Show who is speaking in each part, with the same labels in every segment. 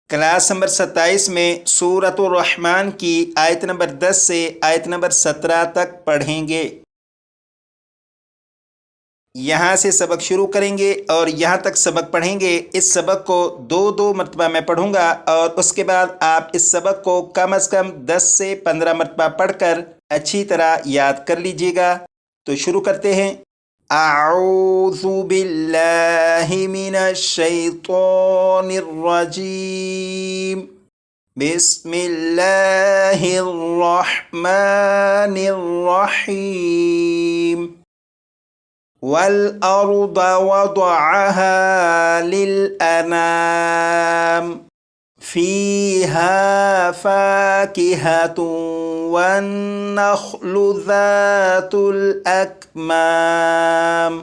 Speaker 1: Class number 27 में सूरतुर रहमान की आयत नंबर 10 से आयत नंबर 17 तक पढ़ेंगे। यहाँ से सबक शुरू करेंगे और यहाँ तक सबक पढ़ेंगे। इस सबक को दो दो मरतबा मैं पढ़ूंगा और उसके बाद आप इस सबक को कम से कम 10 से 15 मरतबा पढ़कर अच्छी तरह याद कर लीजिएगा। तो शुरू करते हैं। अऊज़ु बिल्लाहि मिनश शैतानिर रजीम। बिस्मिल्लाहिर रहमानिर रहीम। वल अर्द वदअहा लिल अनाम फीहा फाकिहतुन वन नख्लु ज़ातुल अकमाम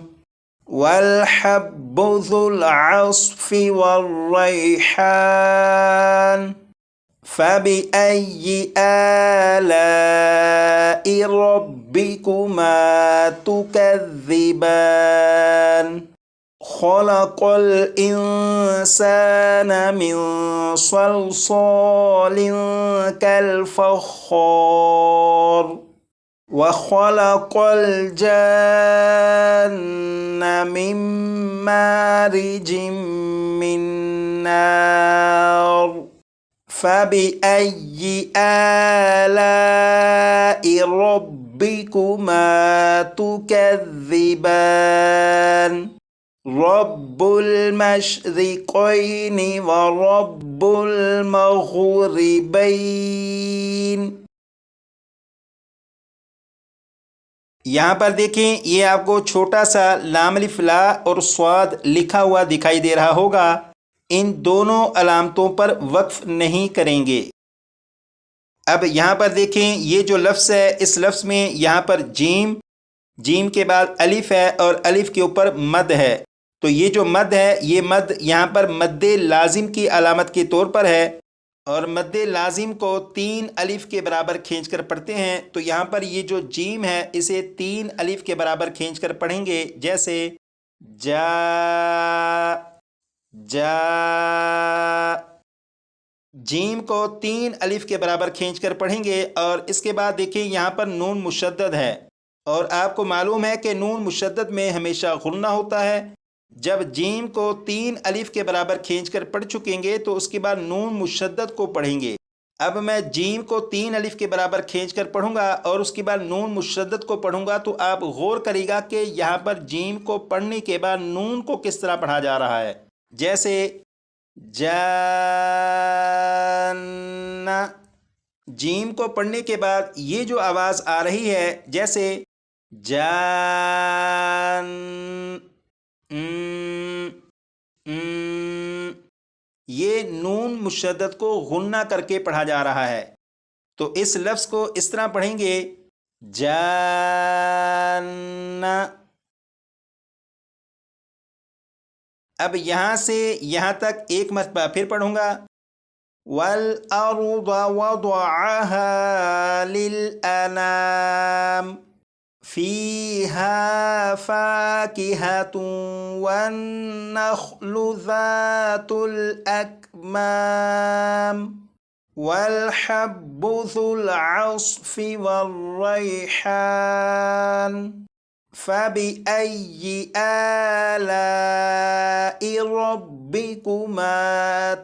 Speaker 1: वल हब्बु ज़ुल अस्फ़ि वर्रैहान फ़बिअय्यि आलाइ रब्बिकुमा तुकज़्ज़िबान खलक़ल इंसान मिन सल्सालिन कल फ़ख़्ख़ार व खलक़ल जन्न मिन मारिजिम मिन नार फ़बिअय्यि आलाइ रब्बिकुमा तुकज़्ज़िबान रब्बुल मशरिक़ैनि व रब्बुल मग़रिबैन। यहाँ पर देखें, ये आपको छोटा सा लाम अलिफ ला और स्वाद लिखा हुआ दिखाई दे रहा होगा। इन दोनों अलामतों पर वक्फ नहीं करेंगे। अब यहाँ पर देखें, ये जो लफ्ज़ है, इस लफ्ज़ में यहाँ पर जीम, जीम के बाद अलिफ है और अलिफ के ऊपर मद है। तो ये जो मद है, ये मद यहाँ पर मद्दे लाजिम की अलामत के तौर पर है और मद्दे लाजिम को 3 अलिफ के बराबर खींच कर पढ़ते हैं। तो यहाँ पर ये जो जीम है, इसे 3 अलिफ के बराबर खींच कर पढ़ेंगे। जैसे जा जा, जीम को 3 अलिफ के बराबर खींच कर पढ़ेंगे। और इसके बाद देखिए, यहाँ पर नून मुशद्दद है और आपको मालूम है कि नून मुशद्दद में हमेशा गुन्ना होता है। जब जीम को 3 अलिफ के बराबर खींच कर पढ़ चुकेंगे तो उसके बाद नून मुशद्दद को पढ़ेंगे। अब मैं जीम को 3 अलिफ के बराबर खींच कर पढ़ूंगा और उसके बाद नून मुशद्दद को पढ़ूंगा। तो आप गौर करिएगा कि यहाँ पर जीम को पढ़ने के बाद नून को किस तरह पढ़ा जा रहा है। जैसे जान्ना, जीम को पढ़ने के बाद ये जो आवाज़ आ रही है, जैसे जान, ये नून मुशद्दद को गुन्ना करके पढ़ा जा रहा है। तो इस लफ्ज़ को इस तरह पढ़ेंगे, जान्ना। अब यहाँ से यहाँ तक एक मरतबा फिर पढ़ूंगा। वल अर्द वदअहा लिल अनाम फीहा फाकिहतुन वन नख्लु ज़ातुल अकमाम वल हब्बु ज़ुल अस्फ़ि वर्रैहान फ़बिअय्यि आलाइ रब्बिकुमा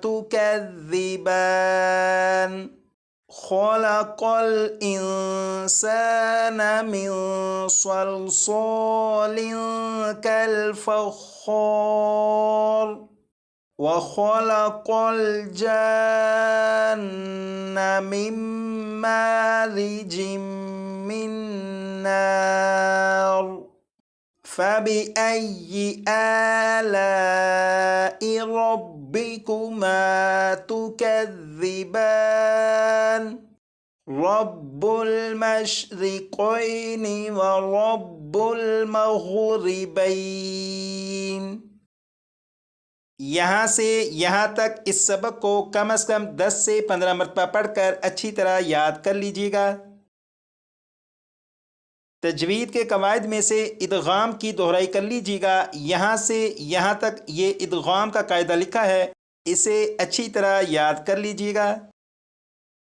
Speaker 1: तुकज़्ज़िबान खलक़ल इंसान मिन सल्सालिन कल फ़ख़्ख़ार व खलक़ल जन्न मिन मारिजिम मिन नार फ़बिअय्यि आलाइ रब्बिकुमा तुकज़्ज़िबान रब्बुल मशरिक़ैनि व रब्बुल मग़रिबैन। यहाँ से यहाँ तक इस सबक को कम से कम 10 से 15 मरतबा पढ़कर अच्छी तरह याद कर लीजिएगा। तजवीद के कवायद में से इदगाम की दोहराई कर लीजिएगा। यहाँ से यहाँ तक ये इदगाम का कायदा लिखा है। इसे अच्छी तरह याद कर लीजिएगा।